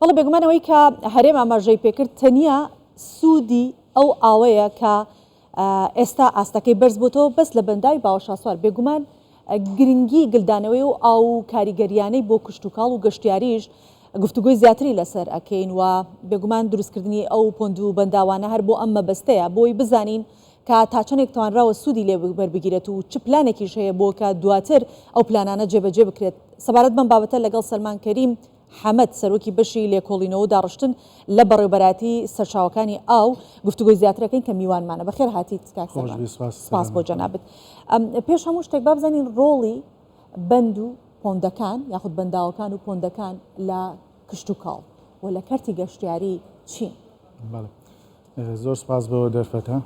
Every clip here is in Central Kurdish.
بەڵێ بێگومانەوەی کە هەرێم ئاماژەی پێکرد تەنیا سوودی ئەو ئاوەیە کە ئێستا ئاستەکەی بەرز بۆتەوە بەس لە بەنداوی باوەشاسوار بێگومان گرنگی گلدانەوەی و ئاو کاریگەریانەی بۆ کشتتوکاڵ و گەشتیاریش گفتوگوی زیاتری لەسەر ئەکەین و بێگومان دروستکردنی ئەو پۆند و بەنداوانە هەر بۆ ئەم مەبەستەیە بۆی بزانین کە تا چەندێک توانراوە سوودی لێ بەربگیرێت و چ پلانێکیش هەیە بۆ کە دواتر ئەو پلانانە جێبەجێ بکرێت. سەبارەت بەم بابەتە لەگەڵ سەلمان کەریم حەمەد سەرۆکی بەشی لێکۆڵینەوە و داڕشتن لە بەڕێوەبەراتی سەرچاوەکانی ئاو گفتوگوی زیاترەکەین کە میوانمانە. بەخێر هاتیت سپاس بۆ جەنابەت. پێش هەموو شتێک با بزانین ڕۆڵی بەند و پۆندەکان یاخود بەنداوەکان و پۆندەکان لە کشتتوکاڵ و لە کەرتی گەشتیاری چین. زۆر سپاس بەوە دەرفەتە.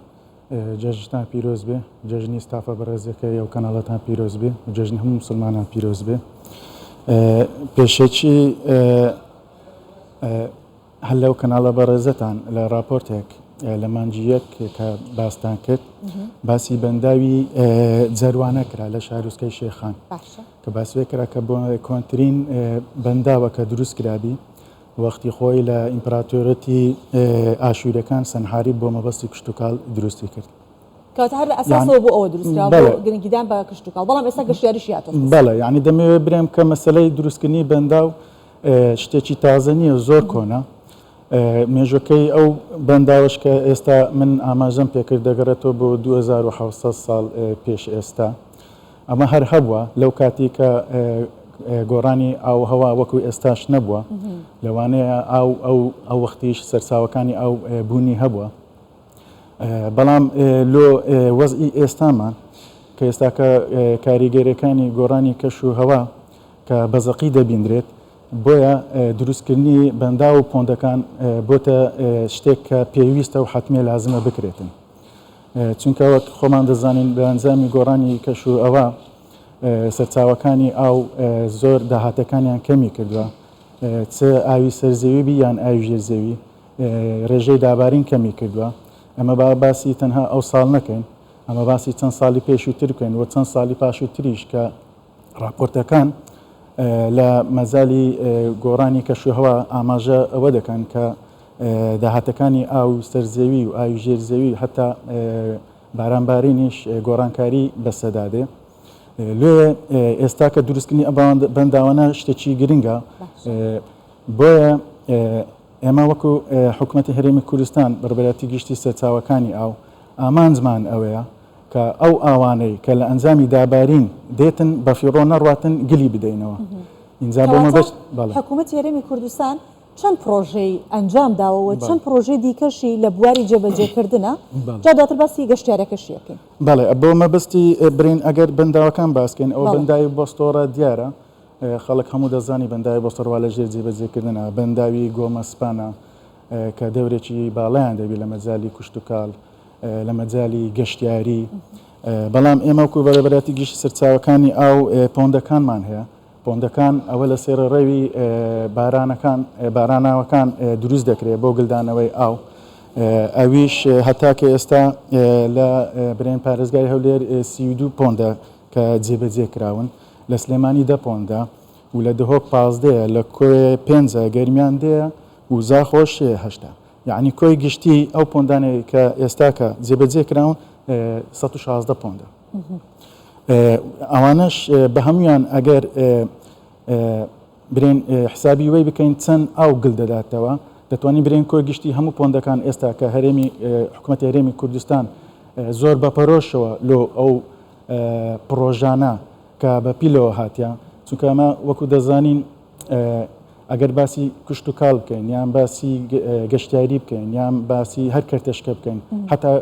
جەژنتان پیرۆز بێ، جەژنی ستافە بەڕێزەکەی ئەو کەناڵەتان پیرۆز بێ، جەژنی هەموو مسلمانان پیرۆز بێ. پێشێکی هەل لەو کەناڵە بەڕێزەتان لە راپۆرتێک لە مانجیەک کە باستان کرد باسی بەنداوی جەروانە کرا لە شارۆچکەی شێخان کە باسوێ کرا کە بۆ کۆنترین بەنداوە کە دروست کرابی وەختی خۆی لە ئیمپراتۆرەتی ئاشوورەکان سەنحاری بۆ مەبەستی کشتتوکاڵ دروستی کرد. کەواتە هەر ئەساسەوە بۆ ئەوە دروستکرا بۆ گرنگیدان بە کشتتوکاڵ، بەڵام ئێستا گەشتیاریشی هاتووە. بەڵێ یعنی دەمەوێت برێم کە مەسەلەی دروستکردنی بەنداو شتێکی تازە نییە، زۆر کۆنا. مێژوەکەی ئەو بەنداوەش کە ئێستا من ئاماژەم پێکرد دەگەڕێتەوە بۆ 2700 ساڵ پێش ئێستا. ئەمە هەر هەبووە لەو کاتی کە گۆڕانی ئاو هەوا وەکو ئێستاش نەبووە، لەوانەیە ئەو وەختیش سەرچاوەکانی ئەو بوونی هەبووە. بەڵام لۆ وەزئی ئێستامان کە ئێستا کە کاریگەریەکانی گۆڕانی کەش و هەوا کە بەزەقی دەبیندرێت، بۆیە دروستکردنی بەندا و پۆندەکان بۆتە شتێک کە پێویستە و حتمێ لازمە بکرێتن. چونکە وەک خۆمان دەزانین بە ئەنجامی گۆڕانی کەش و ئەوە سەرچاوەکانی ئاو زۆر داهاتەکانیان کەمی کردووە، چ ئاوی سەرزەوی یان ئاوی ژێرزەوی ڕێژەی دابارین کەمی کردووە. ئەمە باسی تەنها ئەو ساڵ نەکەین، ئەمە باسی چەند ساڵی پێشووتر بکەین و چەند ساڵی پاشووتریش کە راپۆرتەکان لە مەزالی گۆڕانی کەشوهەوا ئاماژە ئەوە دەکەن کە داهاتەکانی ئاو سەرزەوی و ئاوی ژێرزەوی هەتا بارانبارینیش گۆڕانکاری بەسەدادێ. لێ ئێستا کە دروستکردنی بەنداوانە شتێکی گرنگە، بۆیە ئێمە وەکو حکوومەتی هەرێمی کوردستان بەڕێوەبەراتی گشتی سەرچاوەکانی ئاو ئامانجمان ئەوەیە کە ئەو ئاوانەی کە لە ئەنجامی دابارین دێتن بە فیڕۆ نەڕاتن گلی بدەینەوە. اینجا بۆ مەبەست حکوومەتی هەرێمی کوردستان چەند پرۆژەی ئەنجام داوەوە، چەند پرۆژەی دیکەشی لە بواری جێبەجێکردنە، جا دواتر باسی گەشتیارەکەشی یەکەین. بەڵێ بۆ مەبەستی برین ئەگەر بەنداوەکان باسکەین ئەوە بەنداوی بۆستۆرە دیارە، خەڵک هەموو دەزانی بەنداوی بۆستۆڕوا لە ژێر جێبەجێکردنە، بەنداوی گۆمەسپانە کە دەورێکی باڵیان دەبی لە مەجای کشتتوکاڵ لە مەجای گەشتیاری. بەڵام ئێمە وەکو بەڕێوەبەراتی گشتی سەرچاوەکانی ئاو پۆندەکانمان هەیە. پۆندەکان ئەوە لە سێرە ڕێوی باراناوەکان دروست دەکرێت بۆ گلدانەوەی ئاو. ئەویش هەتا کە ئێستا لە برێن پارێزگای هەولێر 32 پۆندە کە جێبەجێ کراون، لە سلێمانی 10 پۆندە و لە دهۆک 15 لە کۆی 5 گەرمیان دەیە و زاخۆش 8. یعنی کۆی گشتی ئەو پۆندانەی کە ئێستا کە جێبەجێ کراون 116 پۆندە. ئەوانش بە هەمویان ئەگەر برێن حسابی وەی بکەین چەند ئاو گل دەداتەوە، دەتوانین برێن کۆی گشتی هەموو پۆندەکان ئێستا کە حکوومەتی هەرێمی کوردستان زۆر بەپەرۆشەوە لۆ ئەو پرۆژانە کە بە پیلەوە هاتیە. چونکە ئەمە وەکو دەزانین ئەگەر باسی کشتتوکاڵ بکەین یان باسی گەشتیاری بکەین یان باسی هەر کەرتەشکە بکەین، هەتا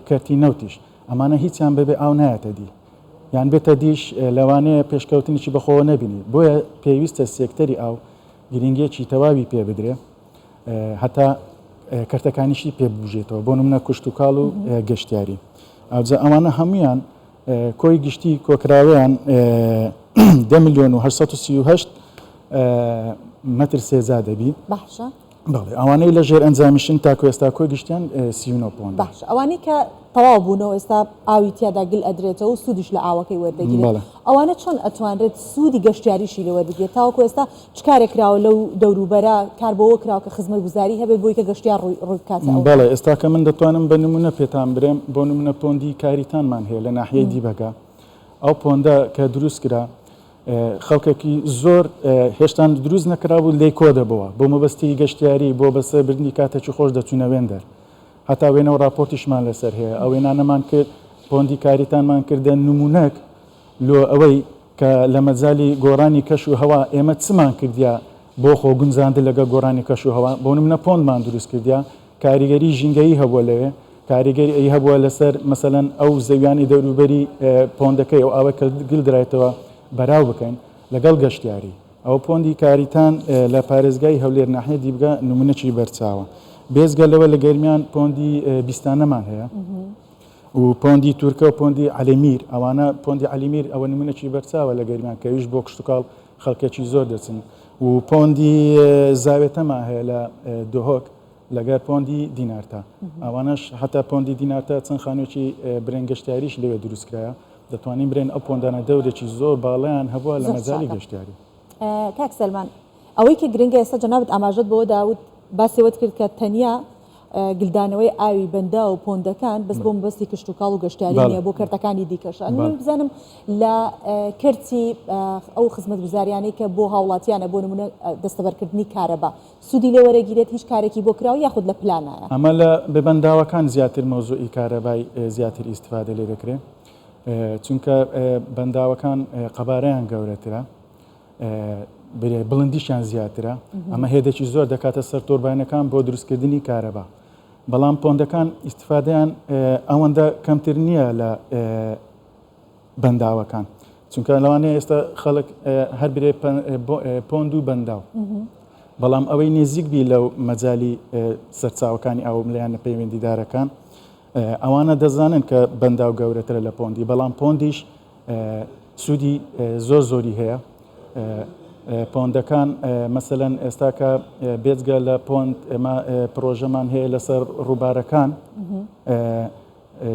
کەرتی نەوتیش ئەمانە هیچیان بەبێ ئاو نایەتە دی، یان بێتە دیش لەوانەیە پێشکەوتنیی بەخۆوە نەبینی. بۆیە پێویستە سێکتەری ئاو گرنگێکی تەواوی پێ بدرێ هەتا کەرتەکانیشی پێ ببژێتەوە، بۆ نمونە کشتتوکاڵ و گەشتیاری. ئەوجا ئەوانە هەمویان کۆی گشتی کۆکراویان 10,838,000 مەتر سێزا دەبی. بەڵێ ئەوانەی لە ژێر ئەنجامیشن تاکو ئێستا کۆی گشتیان 39 پۆند باش ئەوانەی کە تەواو بوونەوە ئێستا ئاوی تیادا گل ئەدرێتەوە و سوودیش لە ئاوەکەی وەردەگیرێت ئەوانە چۆن ئەتوانرێت سوودی گەشتیاریشی لە وەربگێت تاوەکو ئێستا چ کارێک کراوە لەو دەوروبەرە کار بەوە کراوە کە خزمەتگوزاری هەبێت بۆی کە گەشتیار ڕووی بکاتەوە بەڵێ ئێستا کە من دەتوانم بە نمونە پێتان برێم بۆ نمونە پۆندی کاریتانمان هەیە لە ناحیەی دیبەکە ئەو پۆندە کە دروست کرا خەڵکێکی زۆر هێشتان دروست نەکرابوو لێی کۆ دەبەوە بۆ مەبەستی گەشتیاری بۆ بەسەربردنی کاتێکی خۆش دەچوونە وێندەر هەتا وێنەوە راپۆرتیشمان لەسەر هەیە ئەو وێنانەمان کرد پۆندی کاریتانمان کردە نمونەک لۆ ئەوەی کە لە مەجای گۆڕانی کەش و هەوا ئێمە چمان کردیا بۆ خۆ گونجاندە لەگە گۆڕانی کەش و هەوا بۆ نمونە پۆندمان دروست کردیا کاریگەری ژینگەیی هەبووە لەوێ کاریگەری ئەی هەبووە لەسەر مەسەلەن ئەو زەویانی دەوروبەری پۆندەکەی ئەو ئاوە کە گل درایێتەوە بەراو بکەین لەگەڵ گەشتیاری ئەو پۆندی کاریتان لە پارێزگای هەولێر ناحیە دیبگە نمونەی بەرچاوە بێزگە لەوە لە گەرمیان پۆندی بیستانەمان هەیە و پۆندی تورکە و پۆندی عەلیمیر ئەوانە پۆندی عەلیمیر ئەوە نمونەی بەرچاوە لە گەرمیان کەویش بۆ کشتتوکاڵ خەڵکێکی زۆر دەچن و پۆندی زاوێتەمان هەیە لە دۆهۆک لەگەر پۆندی دینارتا ئەوانەش هەتا پۆندی دینارتا چەند خانوێکی برێنگەشتیاریش لەوێ دروستکرایە دەتوانین برێن ئەو پۆندانە دەورێکی زۆر باڵیان هەبووە لە مەجای گەشتیاری کاک سەلمان ئەوەی کە گرنگە ئێستا جەنابەت ئاماژەت بۆ داوت باسیەوەت کرد کە تەنیا گلدانەوەی ئاوی بەندا و پۆندەکان بەس بۆ مەبەستی کشتتوکاڵ و گەشتیاری نیە بۆ کەرتەکانی دیکەش من بزانم لە کەرتی ئەو خزمەتگوزاریانەی کە بۆ هاوڵاتیانە بۆ نمونە دەستەبەرکردنی کارەبا سوودی لێ وەرەگیرێت هیچ کارێکی بۆ کراوە یاخود لە پلانایە ئەمە لە بەبەنداوەکان زیاتر مۆزوعی کارەبای زیاتر ئیستیفادە لێ دەکرێت چونکە بەنداوەکان قەبارەیان گەورەترە بڵندیشیان زیاترە ئەمە هێدێکی زۆر دەکاتە سەر تۆربانەکان بۆ دروستکردنی کارەبا بەڵام پۆندەکان ئیستیفادەیان ئەوەندە کەمتر نییە لە بەنداوەکان چونکە لەوانەیە ئێستا خەڵک هەر برێ پۆند و بەنداو بەڵام ئەوەی نێزیک بی لەو مەجای سەرچاوەکانی ئەو ملیانە پەیوەندیدارەکان ئەوانە دەزانن کە بەنداو گەورەترە لە پۆندی بەڵام پۆندیش سوودی زۆر زۆری هەیە پۆندەکان مەسەلەن ئێستا کە بێجگە لە پۆند ئێمە پرۆژەمان هەیە لەسەر ڕووبارەکان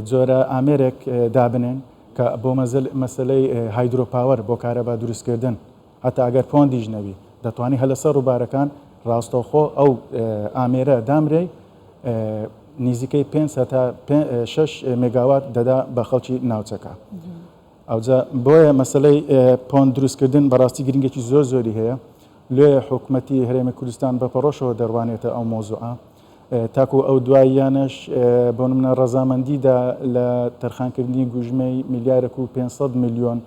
جۆرە ئامێرێک دابنێن کە بۆ مەسلەی هایدرۆپاوەر بۆ کارەبا دروستکردن هەتا ئەگەر پۆندیش نەبی دەتوانانی هە لەسەر ڕووبارەکان ڕاستەوخۆ ئەو ئامێرە دامرێ نزیکەی 5 تا 6 مێگاوات دەدا بە خەڵکی ناوچەکە ئەوجا بۆیە مەسلەی پۆند دروستکردن بەڕاستی گرنگێکی زۆر زۆری هەیە لێ حکوومەتی هەرێمی کوردستان بەپەڕۆشەوە دەڕوانێتە ئەو مۆزوعە تاکو ئەو دواییانش بۆ نمونە ڕەزامەندیدا لە تەرخانکردنی گوژمەی میلیارێک و 500 میلیۆن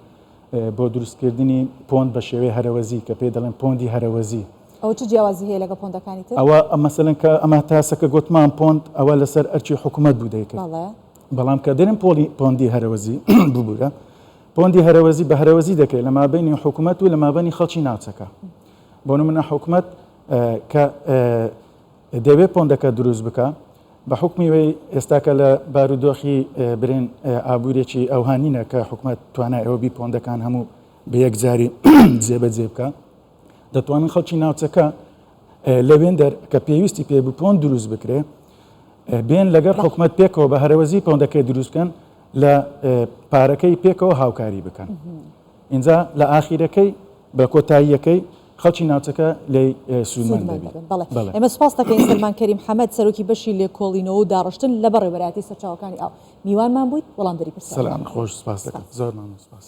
بۆ دروستکردنی پۆند بە شێوەی هەرەوەزی کە پێی دەڵێن پۆندی هەرەوەزی ئەو چ جیاوازی هەیە لەگە پۆندەکانی تر ئەوە مەسەلەن کە ئەمە تاسەکە گوتمان پۆند ئەوە لەسەر ئەرچی حکوومەت بوو دەیکرد بەڵام کە دەرن پۆندی هەرەوەزی ببوورە پۆندی هەرەوەزی بە هەرەوەزی دەکرێت لە مابینی حکوومەت و لە مابینی خەڵکی ناوچەکە بۆ نمونە حکوومەت کە دەوێت پۆندەکە دروست بکە بە حکمی وی ئێستاکە لە بارودۆخی برێن ئابوورێکی ئەوهانینە کە حکوومەت توانای ئەوە بی پۆندەکان هەموو بە یەکجاری جێبەجێ بکە دەتوانن خەڵکی ناوچەکە لەوێن دەر کە پێویستی پێبوو پۆند دروست بکرێ بێن لەگەر حکوومەت پێکەوە بە هەرەوەزی پۆندەکەی دروستکەن لە پارەکەی پێکەوە هاوکاری بکەن اینجا لە ئاخیرەکەی بە کۆتاییەکەی خەڵکی ناوچەکە لی سوودمەند دەبێت. ئێمە سوپاس دەکەین سلمان کەریم حەمەد سەرۆکی بەشی لێکۆڵینەوە و داڕشتن لە بەڕێوەبەرەتی سەرچاوەکانی ئاو میوانمان بوویت وەڵام دەری پرسیاران. سەلام خۆش سپاس دەکەم زۆر مەمنون سپاس.